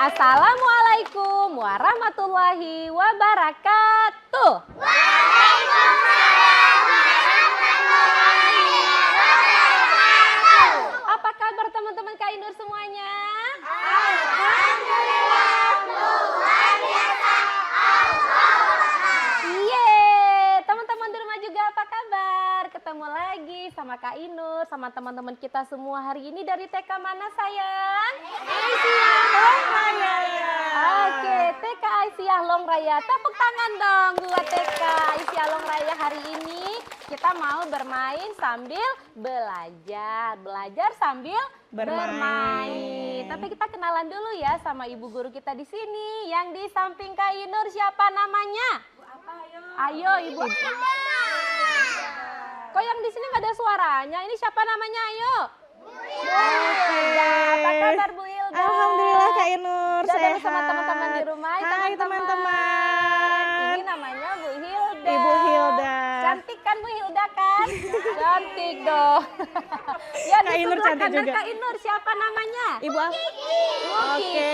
Assalamualaikum warahmatullahi wabarakatuh. Waalaikumsalam warahmatullahi wabarakatuh. Apa kabar teman-teman Kak Inur semuanya? Alhamdulillah, luar biasa. Teman-teman di rumah juga apa kabar? Ketemu lagi sama Kak Inur, sama teman-teman kita semua hari ini dari TK mana sayang? Aisyah Longraya. Oke, TK Aisyah Longraya. Tepuk tangan dong buat TK Aisyah Longraya hari ini. Kita mau bermain sambil belajar. Belajar sambil bermain. Tapi kita kenalan dulu ya sama ibu guru kita di sini. Yang di samping Kak Inur siapa namanya? Ayo Ibu. Kok yang di sini nggak ada suaranya? Ini siapa namanya? Ayo. Bu Hilda. Apa kabar Bu Hilda? Alhamdulillah Kak Inur sehat. Bersama teman-teman di rumah. Hai teman-teman. Ini namanya Bu Hilda. Ibu Hilda. Cantik kan Bu Hilda kan? Cantik dong. Ya, Kak Inur cantik juga. Kak Inur siapa namanya? Ibu Oke.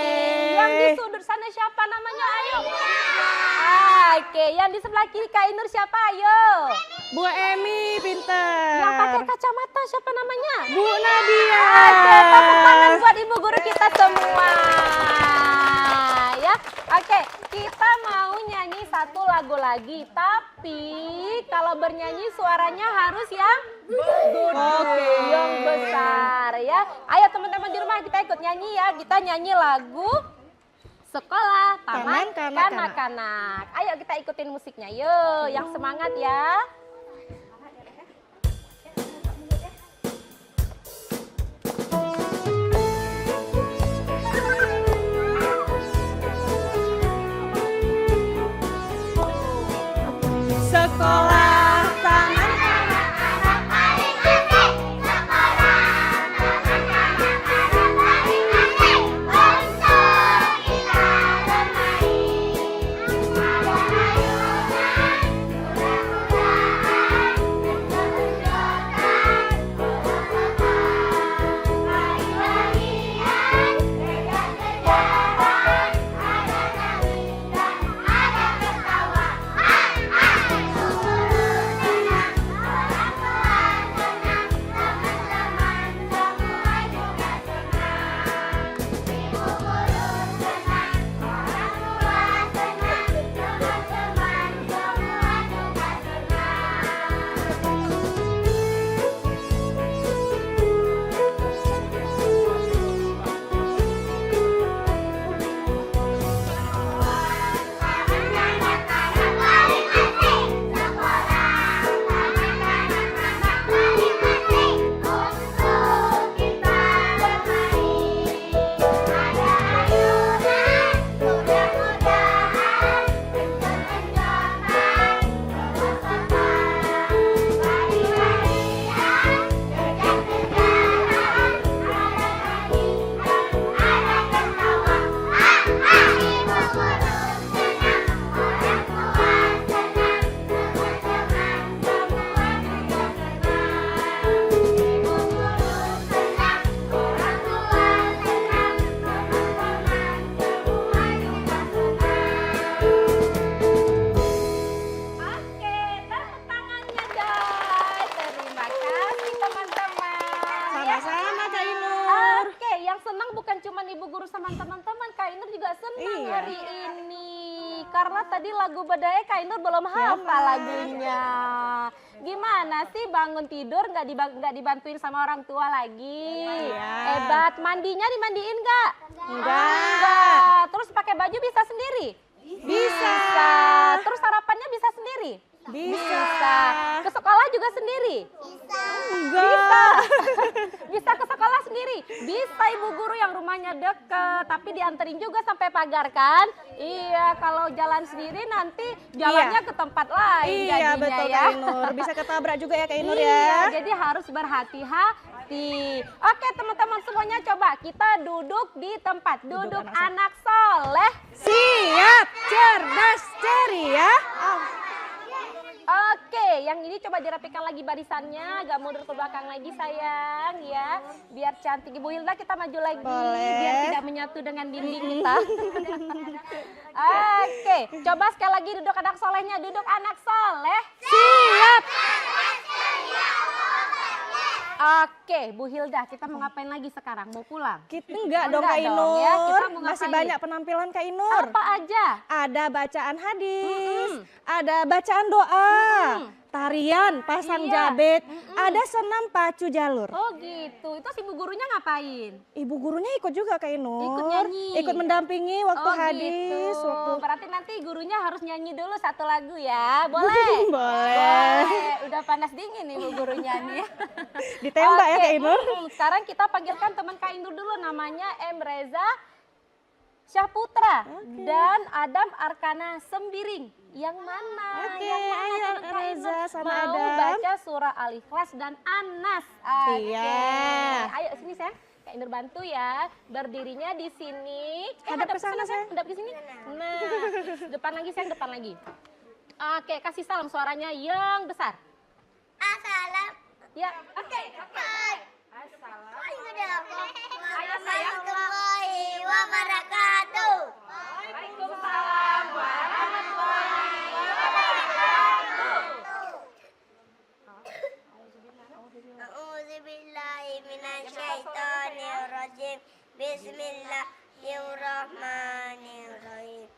Yang di sudut sana siapa namanya? Ayo. Oke, yang di sebelah kiri Kak Inur siapa? Ayo. Bu Emi pinter. Yang pakai kacamata siapa namanya? Bu Nadia. Oke, tepuk tangan buat ibu guru kita semua. Ya, oke, kita mau nyanyi satu lagu lagi, tapi kalau bernyanyi suaranya harus yang yang besar ya. Ayo teman-teman di rumah kita ikut nyanyi ya. Kita nyanyi lagu Sekolah Taman Kanak-Kanak. Ayo kita ikutin musiknya, yuk. Yang semangat ya. Sekolah taman Anak-anak paling asik. Sekolah anak-anak paling asik. Untuk kita bermain. Ada ayunan, kuda-kuda, karena tadi lagu Bedaya Kak Inur belum hafal lagunya. Gimana sih bangun tidur nggak dibantuin sama orang tua lagi? Iya. Hebat. Mandinya dimandiin nggak? Enggak. Terus pakai baju bisa sendiri? Bisa. Terus sarapannya bisa sendiri? Bisa. Ke sekolah juga sendiri? Enggak. Bisa ke sekolah sendiri? Bisa ibu guru yang rumahnya deket, tapi dianterin juga sampai pagar kan? Iya, kalau jalan sendiri nanti jalannya ke tempat lain Iya jadinya betul ya. Kak Inur. Bisa ketabrak juga ya Kak Inur Iya, ya. jadi harus berhati-hati. Oke teman-teman semuanya coba kita duduk di tempat. Duduk anak soleh. Siap, cerdas, ceria. Oke, yang ini coba dirapikan lagi barisannya, agak mundur ke belakang lagi sayang ya. Biar cantik. Ibu Hilda kita maju lagi, Boleh. biar tidak menyatu dengan dinding kita. Oke, coba sekali lagi duduk anak solehnya, duduk anak soleh. Siap. Oke, Bu Hilda, kita mau ngapain lagi sekarang? Mau pulang? Kita enggak dong Enggak Kak dong, Inur. ya. Kita mau Masih ngapain? banyak penampilan Kak Inur. Apa aja? Ada bacaan hadis, Mm-mm. ada bacaan doa, tarian, pasang Iya. jabet, ada senam pacu jalur. Oh gitu, itu si bu gurunya ngapain? Ibu gurunya ikut juga Kak Inur. Ikut nyanyi? Ikut mendampingi waktu Oh hadis. gitu. Waktu... Berarti nanti gurunya harus nyanyi dulu satu lagu ya, boleh? Boleh. Udah panas dingin nih bu gurunya nih. Ditembak ya Oke, Kak Inur. Sekarang kita panggilkan teman Kak Inur dulu, namanya M. Reza Syahputra dan Adam Arkana Sembiring. Yang mana? Oke, Yang mana ayo, teman Kak Reza Inur? sama Mau Adam. baca surah Al-Ikhlas dan An-Nas. Oke. Iya. Ayo sini sayang. Kak Inur bantu ya. Berdirinya di sini. Hadap ke sana, sayang. Hadap ke sini. Nah, depan lagi sayang, depan lagi. Oke, kasih salam suaranya yang besar. Assalam. Ya, oke. Warahmatullahi wabarakatuh. Waalaikumsalam warahmatullahi wabarakatuh. A'udzu billahi minasyaitonir rajim. Bismillahirrahmanirrahim.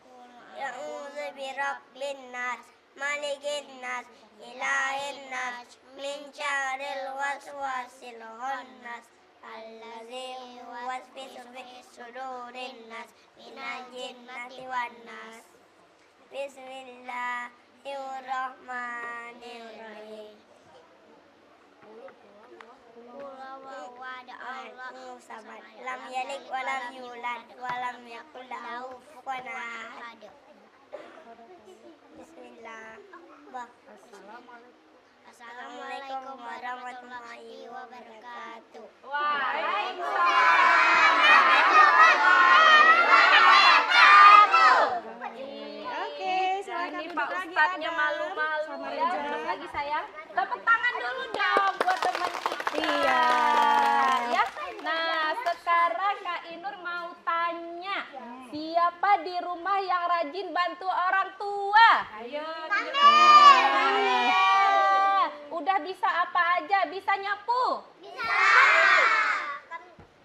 A'udzu birabbin nas, malikin nas, ilahin nas, min syarril waswasil khannas. Allazi yuwaswisu fi sudurin nas, minal jinnati wan nas. Bismillahirrahmanirrahim. Lam yalid wa lam yulad wa lam yakul lahu kufuwan ahad. Bismillah. Assalamualaikum warahmatullahi wabarakatuh. Oke, silakan Ini duduk Pak lagi, Ustadznya Adam. malu-malu Sama ya. Reza. Duduk lagi sayang. Tepuk tangan dulu dong buat teman kita. Iya. Ya. Nah, sekarang Kak Inur mau tanya, siapa di rumah yang rajin bantu orang tua? Ayo. Iya. Udah bisa apa aja? Bisa nyapu?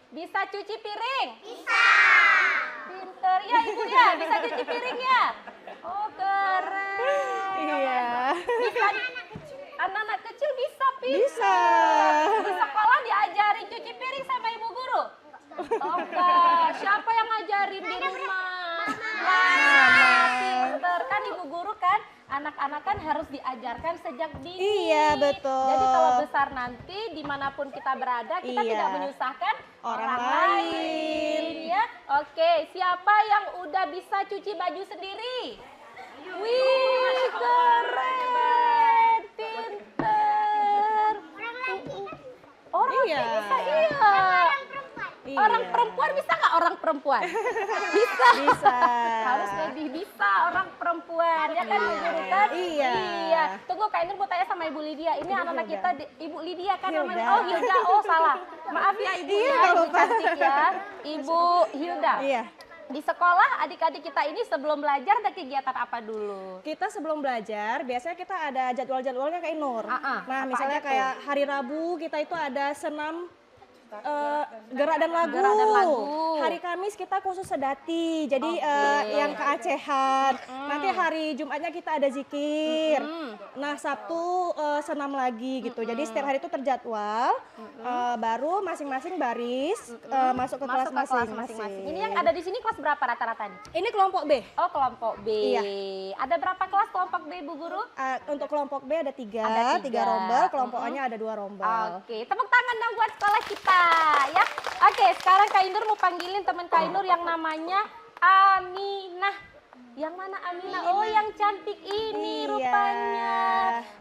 Bisa cuci piring? Pinter ya ibu ya, bisa cuci piring ya? Oh keren. Iya. Bisa, anak-anak kecil bisa pinter. Bisa. Di sekolah diajarin cuci piring sama ibu guru? Oh enggak, siapa yang ngajarin di rumah? Mama. Pinter, kan ibu guru kan anak-anak kan harus diajarkan sejak dini. Iya, betul. Jadi kalau besar nanti dimanapun kita berada kita Iya. tidak menyusahkan Orang lain. lain. Ya. Oke, siapa yang udah bisa cuci baju sendiri? Wih, keren, pinter. Orang Iya. bisa, iya. Iya. Orang perempuan bisa nggak orang perempuan? Bisa. Bisa. Harus lebih bisa orang perempuan, ya kan Bu Guru kan? Iya. Iya. Tunggu Kak Inur mau tanya sama Ibu Lydia. Ini anak-anak Hilda. kita, Ibu Lydia kan Hilda. namanya? Oh Hilda, oh salah. Maaf ya Ibu, Iya, ya, nggak Ibu apa-apa. cantik ya. Ibu Hilda. Iya. Di sekolah adik-adik kita ini sebelum belajar ada kegiatan apa dulu? Kita sebelum belajar, biasanya kita ada jadwal-jadwalnya Kak Inur. Nah, Nah, apa misalnya aja tuh? kayak hari Rabu kita itu ada senam gerak dan lagu. Gerak dan lagu. Hari Kamis kita khusus sedati, jadi yang keacehan. Nanti hari Jumatnya kita ada zikir. Nah Sabtu senam lagi gitu. Jadi setiap hari itu terjadwal. Baru masing-masing baris masuk ke kelas masing-masing. Ini yang ada di sini kelas berapa rata-rata nih? Ini kelompok B. Oh kelompok B. Iya. Ada berapa kelas kelompok B Bu Guru? Untuk kelompok B ada tiga Ada tiga. rombel. Kelompok A-nya ada 2 rombel. Oke, tepuk tangan dong buat sekolah kita ya. Oke, sekarang Kak Indur mau panggilin teman Kak Indur yang namanya Aminah. Yang mana Aminah? Oh, yang cantik ini Iya. rupanya.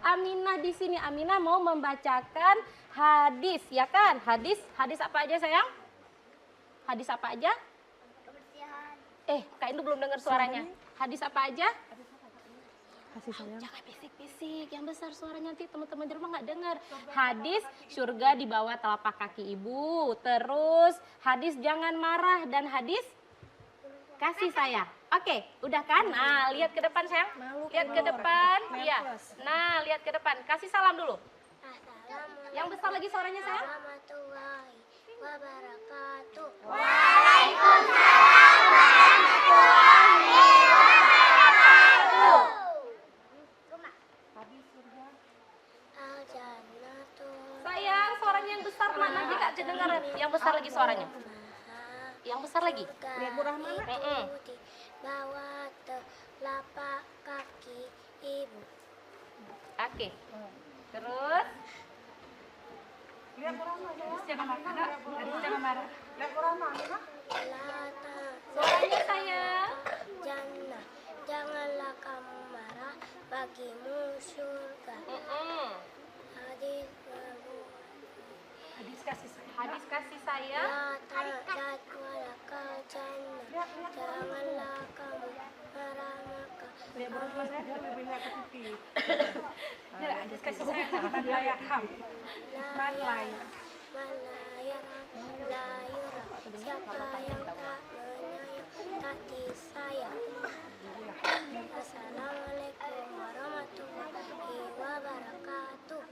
Aminah di sini. Aminah mau membacakan hadis, ya kan? Hadis apa aja sayang? Hadis apa aja? Kak Indur belum dengar suaranya. Hadis apa aja? Kasih sayang. Jangan bisik-bisik, yang besar suaranya nanti teman-teman di rumah nggak dengar. Hadis surga di bawah telapak kaki ibu. Terus hadis jangan marah dan hadis kasih sayang. Oke, udah kan? Nah, lihat ke depan sayang. Lihat ke depan. Iya. Nah, lihat ke depan. Kasih salam dulu. Assalamualaikum Yang besar lagi suaranya sayang. warahmatullahi wabarakatuh. Al-jannatu Sayang, suaranya yang besar nak. Nanti nggak kedengar. Yang besar lagi suaranya. Yang besar lagi. Lihat Bu Rahmana. di bawah telapak kaki ibu. Oke. Terus. Hadis jangan marah. Hadis jangan marah. Lata Suaranya sayang. jannah, janganlah kamu marah, bagimu surga. Hadis Hadis kasih sayang. lata jadwalaka jannah, janganlah kamu marah maka Hadis kasih sayang. Layak ham. malayar layura. Siapa yang tak menyayang tak disayang. Assalamualaikum warahmatullahi wabarakatuh.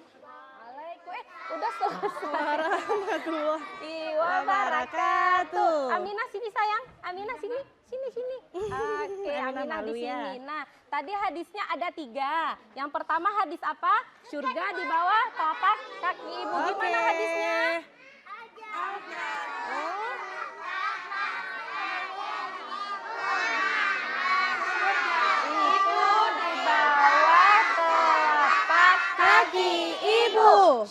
Udah selesai. Warahmatullahi Wabarakatuh. Aminah sini sayang. Aminah sini. Sini. Oke, Aminah Aminah di malu ya. sini. Nah, tadi hadisnya ada 3. Yang pertama hadis apa? Surga di bawah telapak kaki ibu. Gimana hadisnya? Itu di bawah telapak kaki ibu.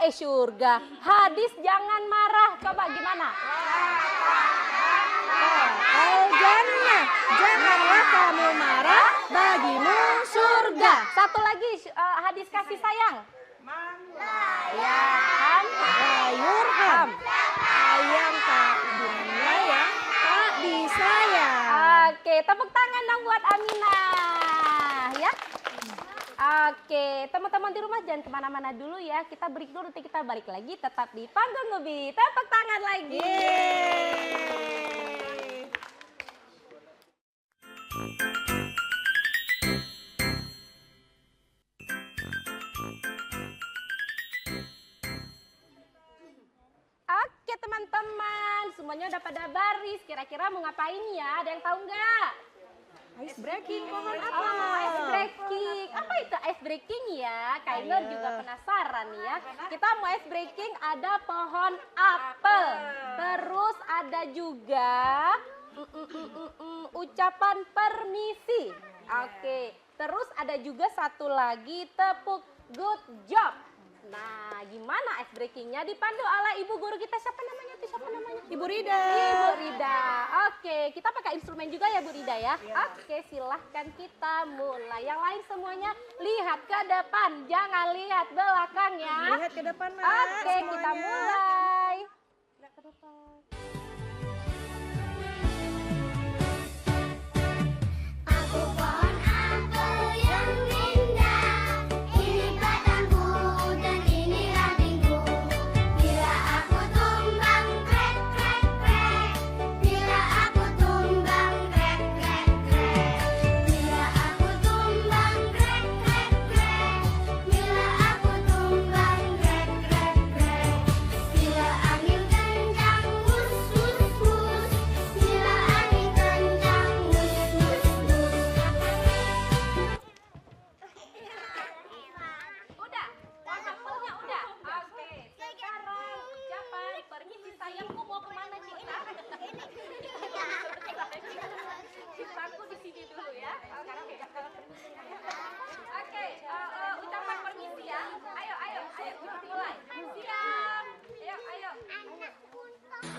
Surga. Hadis jangan marah. Coba gimana? Al-jannah, janganlah kamu marah, bagimu surga. Satu lagi hadis kasih sayang. Layarham. Layurham, sayang tak menyayang, tak disayang. Oke, tepuk tangan dong buat Aminah ya. Oke, teman-teman di rumah jangan kemana-mana dulu ya. Kita break dulu, nanti kita balik lagi. Tetap di Panggung Ngebi. Tepuk tangan lagi. Oke teman-teman, semuanya udah pada baris. Kira-kira mau ngapain ya? Ada yang tahu nggak? Ice breaking, pohon apa? Oh, ice breaking. Apa itu ice breaking ya? Kayaknya juga penasaran nih ya. Kita mau ice breaking ada pohon apel. Terus ada juga ucapan permisi. Oke. Terus ada juga satu lagi tepuk good job. Nah, gimana ice breakingnya? Dipandu oleh ibu guru kita. Siapa namanya tuh? Siapa namanya? Ibu Rida. Ibu Rida. Oke, kita pakai instrumen juga ya Bu Rida ya. Oke, silahkan kita mulai. Yang lain semuanya lihat ke depan, jangan lihat belakang ya. Lihat ke depan, Nak. Oke, kita semuanya. mulai. Lihat ke depan. Aku pohon apel yang indah, ini batangku dan ini rantingku. Bila aku tumbang krek krek krek, bila aku tumbang krek krek krek, bila aku tumbang krek krek krek, bila aku tumbang krek krek krek, bila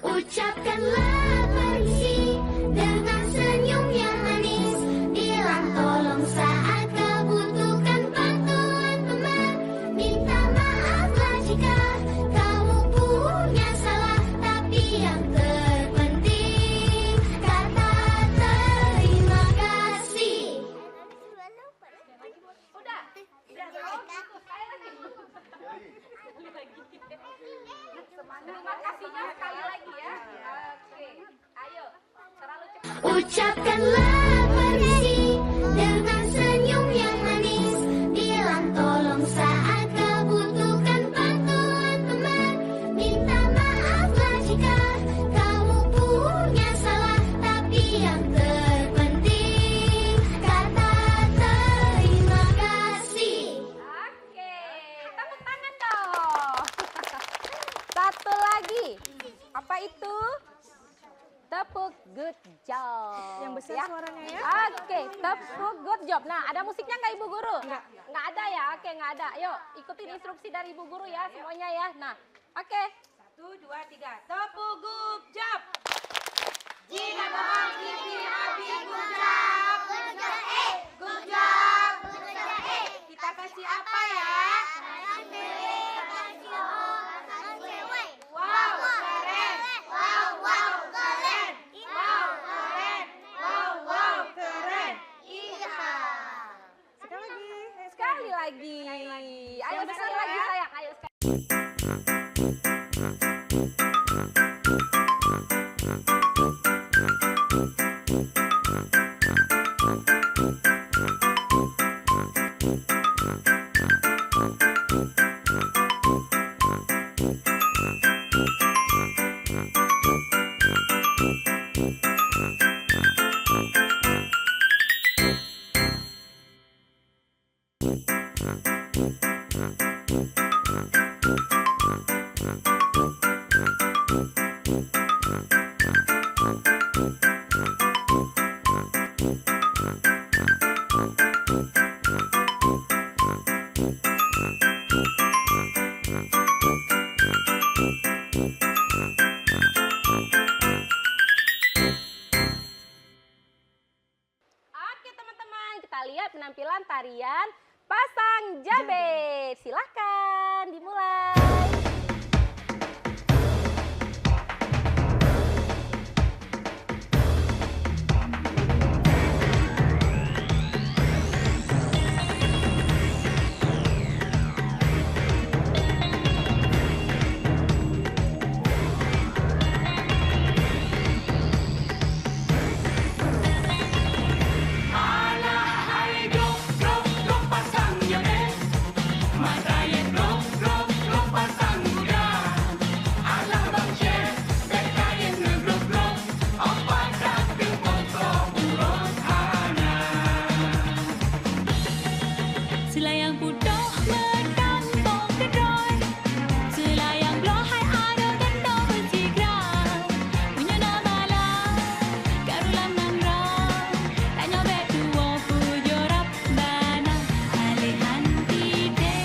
Ucapkanlah permisi dengan senyum yang manis. Bilang tolong saat kau butuhkan bantuan teman. Minta maaflah jika kamu punya salah. Tapi yang terpenting kata terima kasih. Udah, terima kasihnya sekali lagi ya. Oke, ayo, terlalu cepat. Ucapkanlah permisi dengan senyum yang manis. Bilang tolong saat kau butuhkan bantuan teman. Minta maaflah jika kamu punya salah. Tapi yang terpenting kata terima kasih. Oke, tepuk tangan dong. Satu lagi. Apa itu? Tepuk good job. Yang besar suaranya ya. Oke, tepuk good job. Nah, ada musiknya nggak Ibu Guru? Nggak ada ya? Oke, nggak ada. Yuk, ikutin instruksi dari Ibu Guru ya semuanya ya. Nah, oke. 1, 2, 3. Tepuk good job. Jika bohong, gigi habis good job. Good job. Kita kasih apa ya? Wow, keren. Wow, keren. Wow, keren. Iya. Sekali lagi. Sekali lagi. Ayo besar lagi sayang. Ayo sekali. Oke teman-teman, kita lihat penampilan tarian Pasang Jabe. Silahkan dimulai. Selayang pudoh mendampung kedoi, selayang blohai ada kendor bersigrang, punya nama lah karulang nangrang, tak nyobek tua pujo Rabbana alihan tide,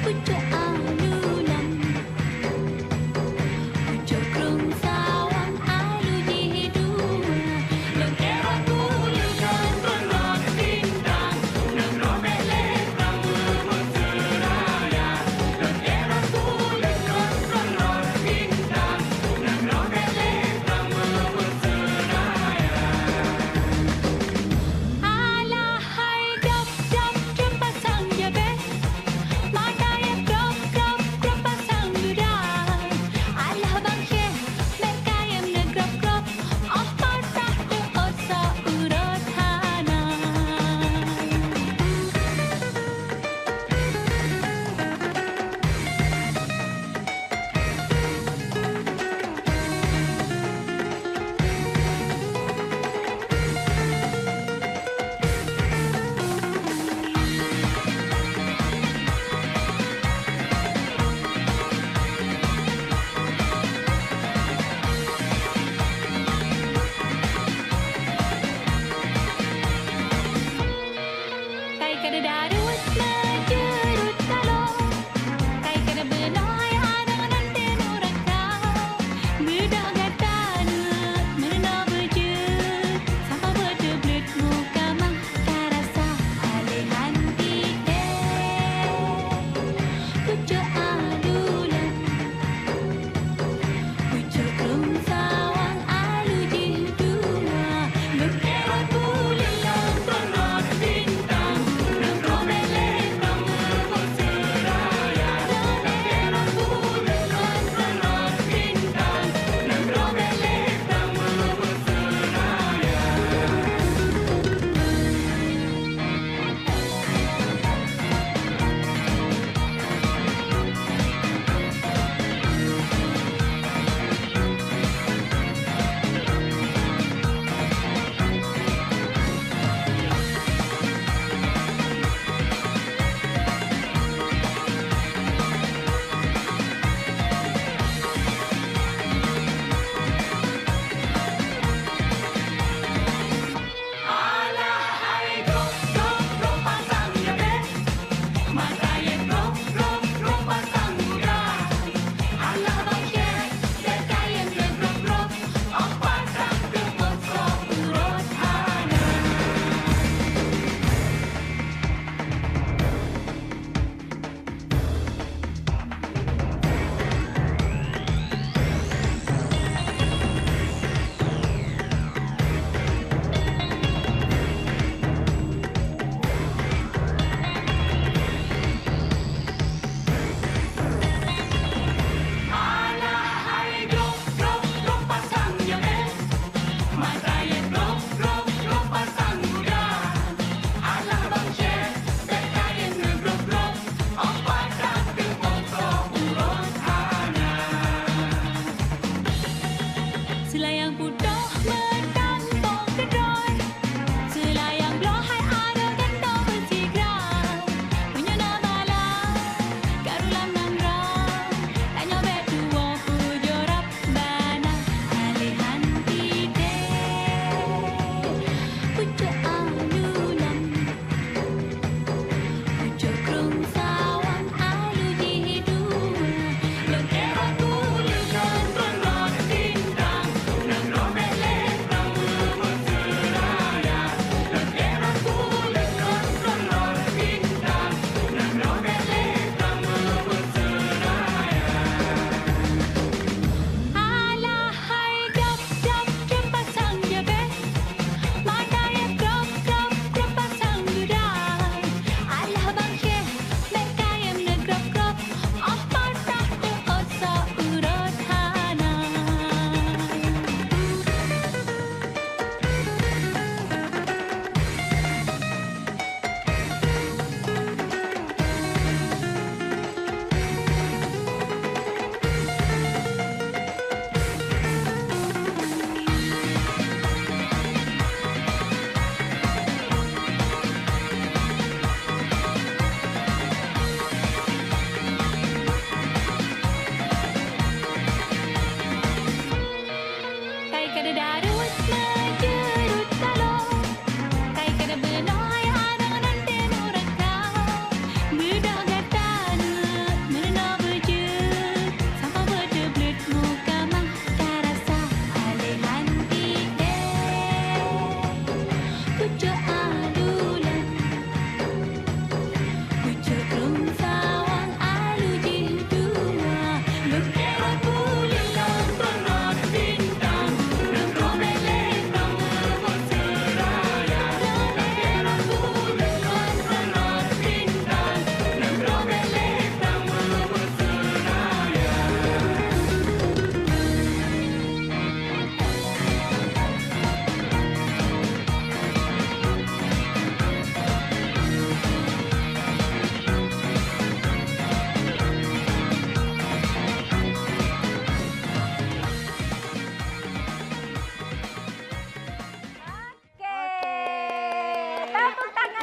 pujo alunan, pujo krung sawang alu jihidua, lengkera kulikan berat tindang.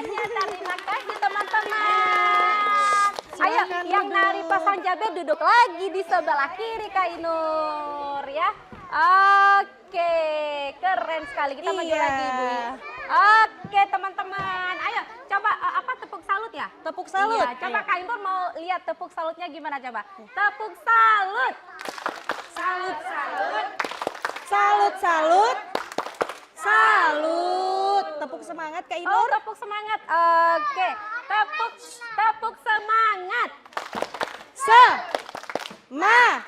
waktunya. Terima kasih teman-teman. Ayo, yang nari pasang jabe duduk lagi di sebelah kiri Kak Inur ya. Oke, keren sekali. Kita maju Iya. lagi Ibu. Oke teman-teman, ayo coba apa tepuk salut ya? Tepuk salut. Iya, coba Kak Inur mau lihat tepuk salutnya gimana coba? Tepuk salut. Salut, salut. Salut, salut. Salut. Tepuk semangat Kak Oh, Inur. tepuk semangat. Oke, tepuk semangat. Semangat.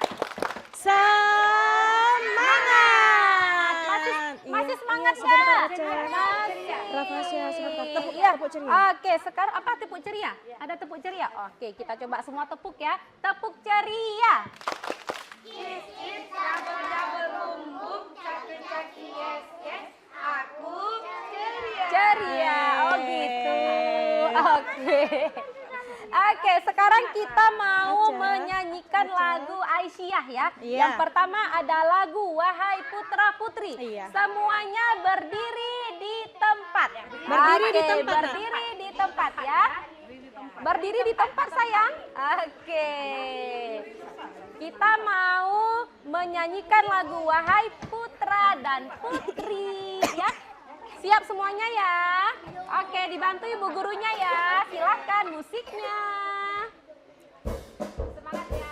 Masih semangat Iya, sebentar, nggak? Aceh. Masih. Rafasya sebentar. Tepuk, Iya. tepuk ceria. Oke, sekarang apa tepuk ceria? Ada tepuk ceria? Oke, kita coba semua tepuk ya. Tepuk ceria. Ceria. Oh gitu. Oke. Oke, sekarang kita mau Aceh. menyanyikan lagu Aisyah ya. Iya. Yang pertama ada lagu Wahai Putra Putri. Iya. Semuanya berdiri di tempat. Berdiri di Oke, tempat, Nak. berdiri di tempat ya. Berdiri di tempat sayang. Oke. Kita mau menyanyikan lagu Wahai Putra dan Putri ya. Siap semuanya ya. Oke, dibantu ibu gurunya ya. Silakan musiknya. Semangat ya.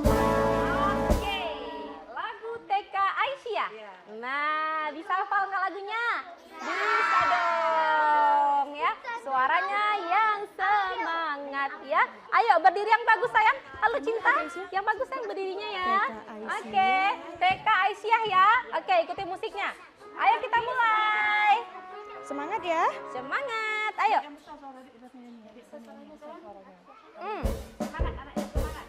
Oke, lagu TK Aisyah. Nah, bisa hafal nggak lagunya? Bisa dong ya. Suaranya yang semangat ya. Ayo berdiri yang bagus sayang. Halo cinta. Yang bagus sayang berdirinya ya. Oke, TK Aisyah ya. Oke, ikuti musiknya. Ayo kita mulai. Semangat ya. Semangat. Ayo. Semangat anaknya, semangat.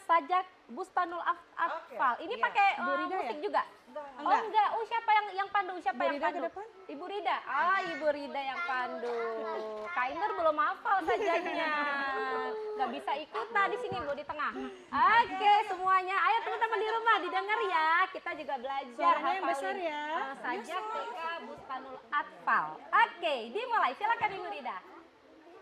Sajak Bustanul Atfal. Ini pakai Bu Rida musik ya? juga? Oh Enggak. enggak. Oh siapa yang pandu? Siapa Bu yang Rida ke pandu? depan. Ibu Rida. Ah, Ibu Rida yang pandu. Kak Inur belum hafal sajaknya. Nggak bisa ikutan di sini Bu di tengah. Oke semuanya. Ayo teman-teman di rumah didengar ya. Kita juga belajar. Suaranya yang hafalin, besar ya. Sajak TK Bustanul Atfal. Oke, dimulai. Silakan Ibu Rida.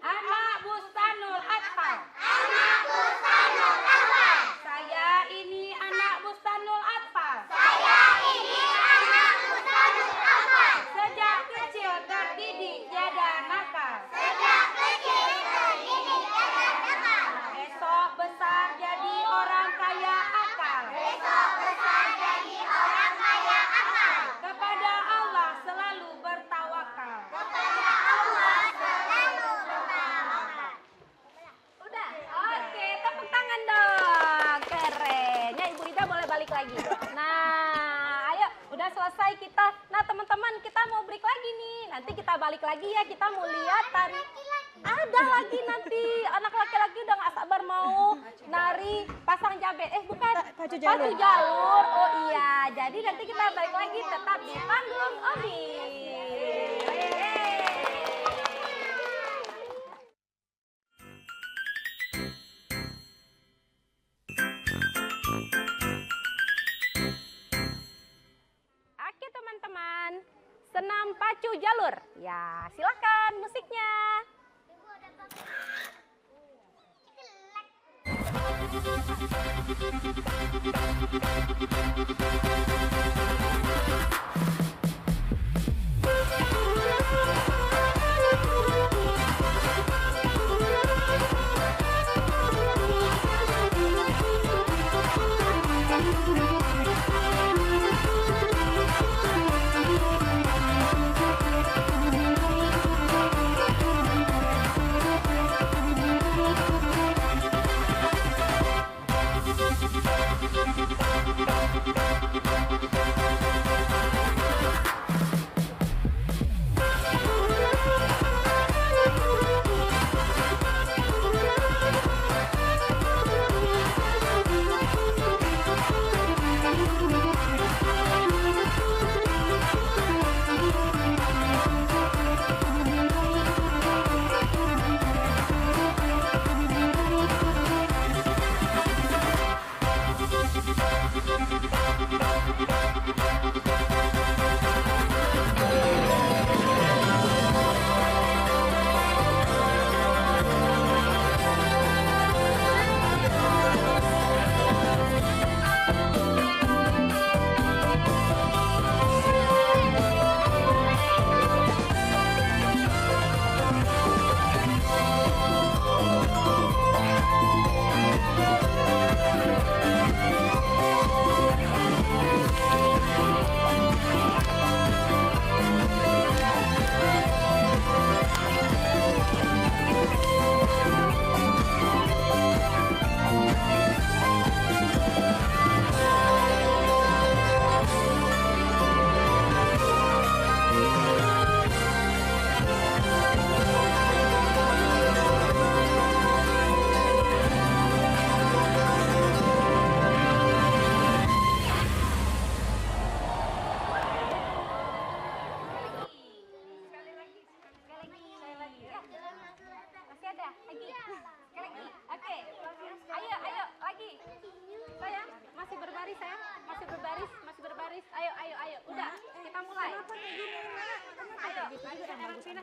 Anak Bustanul Atfal. Anak Bustanul Atfal. Saya ini anak Bustanul Atfal. Saya ini anak Bustanul Atfal. Sejak kecil terdidik tiada nakal. Sejak kecil terdidik tiada nakal. Besok besar jadi orang kaya akal. Besok besar jadi orang kaya akal. Kepada Allah selalu bertawakal. Kepada Allah selalu bertawakal. Udah? Oke, tepuk tangan dong. Keren. Ya, Ibu Rida boleh balik lagi. Nah, ayo. Udah selesai kita. Nah, teman-teman, kita mau break lagi nih. Nanti kita balik lagi ya. Kita mau lihat tari. Ada lagi nanti. Anak laki-laki udah gak sabar mau nari pasang jabet. Bukan. Pacu jalur. Pacu jalur. Oh iya. Jadi nanti kita balik lagi tetap di panggung Omi. Oke teman-teman, senam pacu jalur. Ya, silakan musiknya. Masih ada? Lagi? Sekali lagi? Oke. Ayo, ayo, lagi. Sayang, masih berbaris sayang? Masih berbaris, masih berbaris. Ayo, ayo, ayo. Udah, kita mulai. Ayo, Pina.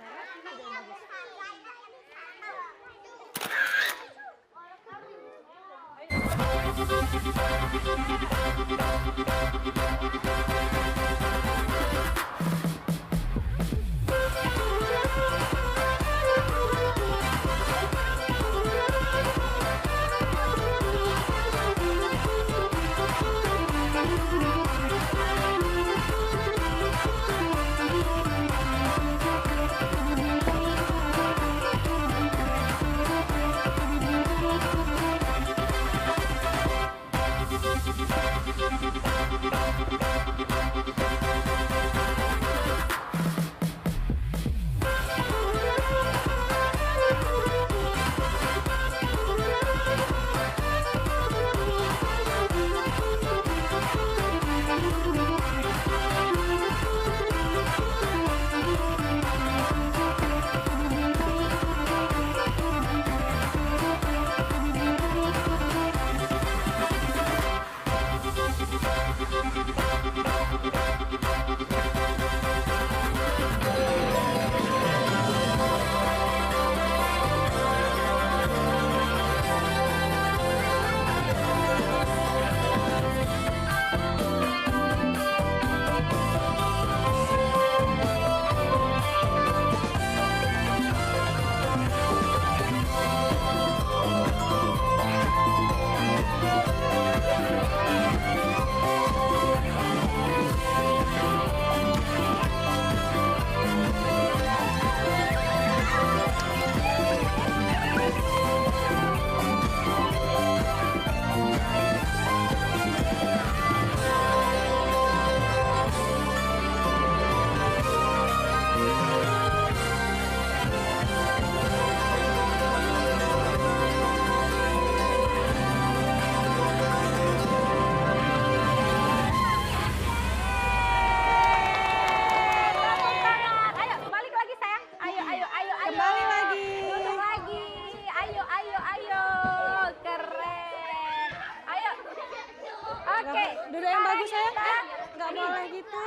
Oke. Duduk yang bagus ya. Kita Nggak boleh gitu.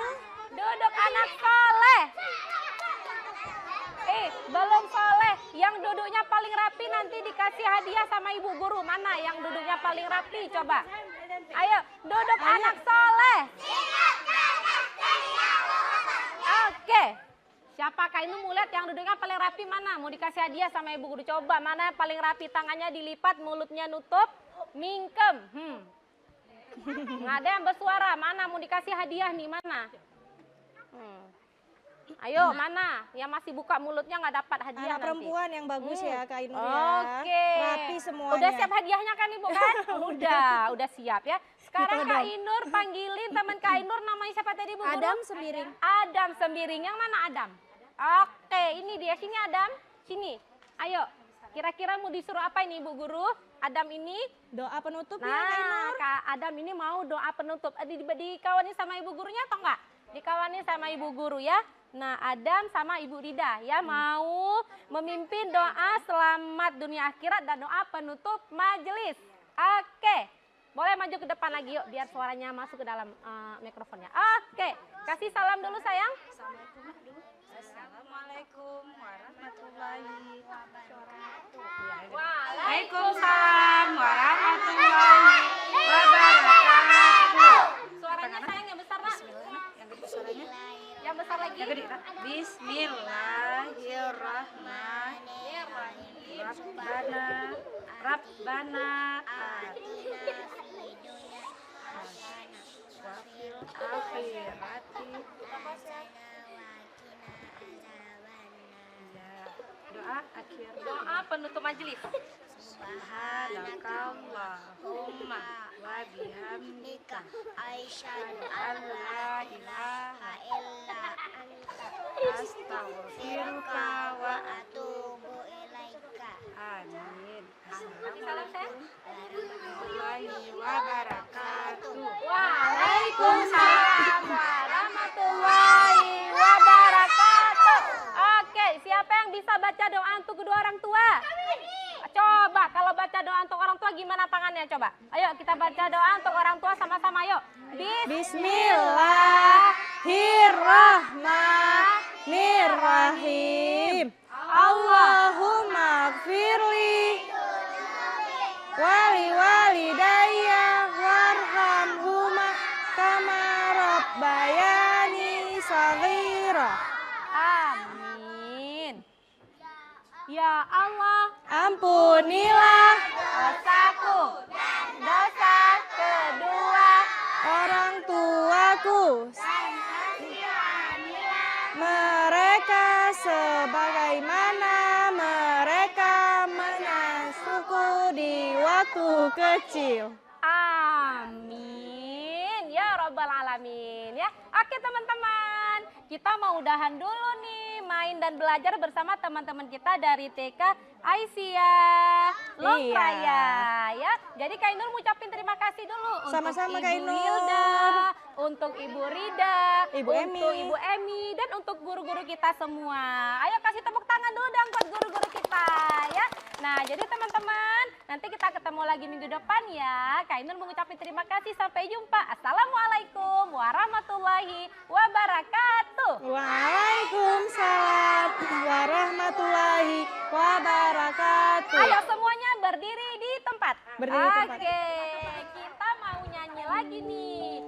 duduk anak soleh. Belum soleh. Yang duduknya paling rapi nanti dikasih hadiah sama ibu guru. Mana yang duduknya paling rapi? Coba. Ayo, duduk anak soleh. Oke. Siapa Kak Ainur mau lihat yang duduknya paling rapi mana? Mau dikasih hadiah sama ibu guru. Coba mana yang paling rapi, tangannya dilipat, mulutnya nutup, mingkem. Nggak ada yang bersuara. Mana mau dikasih hadiah nih, mana? Ayo, mana? Yang masih buka mulutnya nggak dapat hadiah Anak nanti. perempuan yang bagus ya Kak Ainur ya. Oke. Rapi semuanya. Udah siap hadiahnya kan Ibu kan? Udah siap ya. Sekarang Kak Ainur panggilin teman Kak Ainur, namanya siapa tadi Bu Guru? Adam Sembiring. Adam Sembiring. Yang mana Adam? Oke, ini dia. Sini Adam. Sini. Ayo. Kira-kira mau disuruh apa ini Ibu Guru? Adam ini? Doa penutup ya Kak Ainur. Nah, Kak Adam ini mau doa penutup. Dikawani sama Ibu Gurunya atau enggak? Dikawani sama Ibu Guru ya. Nah, Adam sama Ibu Rida ya mau memimpin doa selamat dunia akhirat dan doa penutup majelis. Oke. Boleh maju ke depan lagi yuk biar suaranya masuk ke dalam mikrofonnya. Oke. Kasih salam dulu sayang. Assalamualaikum warahmatullahi wabarakatuh. Waalaikumsalam warahmatullahi wabarakatuh. Suaranya sayang yang besar nak. Yang gede suaranya. Yang besar lagi. Yang gede. Bismillahirrahmanirrahim. Rabbana atina wa fil akhirati doa akhir. Doa penutup majelis. Subhanakallahumma wa bihamdika asyhadu an la ilaha illa anta astaghfiruka wa atubu ilaika. Amin. Assalamualaikum warahmatullahi wabarakatuh. Waalaikumsalam warahmatullahi wabarakatuh. Oke, siapa yang bisa baca doa untuk kedua orang tua? Coba kalau baca doa untuk orang tua gimana tangannya coba? Ayo kita baca doa untuk orang tua sama-sama yuk. Bismillahirrahmanirrahim. Allahumma gfirli wali walidayya warhamhuma kama rabbayani shaghira. Amin. Ya Allah, Ampunilah dosaku dan dosa kedua orang tuaku, mereka sebagaimana mereka mengasuhku di waktu kecil. Amin ya Rabbal Alamin ya. Oke teman-teman, kita mau udahan dulu nih main dan belajar bersama teman-teman kita dari TK Aisyah Longraya ya. Jadi Kak Ainur ngucapin terima kasih dulu Sama-sama, untuk Kak Ibu Ainur. Hilda, untuk Ibu Rida, Ibu untuk Emi. Ibu Emi dan untuk guru-guru kita semua. Ayo kasih tepuk tangan dulu dong buat guru-guru kita ya. Nah, jadi teman-teman, nanti kita ketemu lagi minggu depan ya. Kak Ainur mengucapkan terima kasih. Sampai jumpa. Assalamualaikum warahmatullahi wabarakatuh. Waalaikumsalam warahmatullahi wabarakatuh. Ayo semuanya berdiri di tempat. Berdiri di tempat. Oke, kita mau nyanyi lagi nih.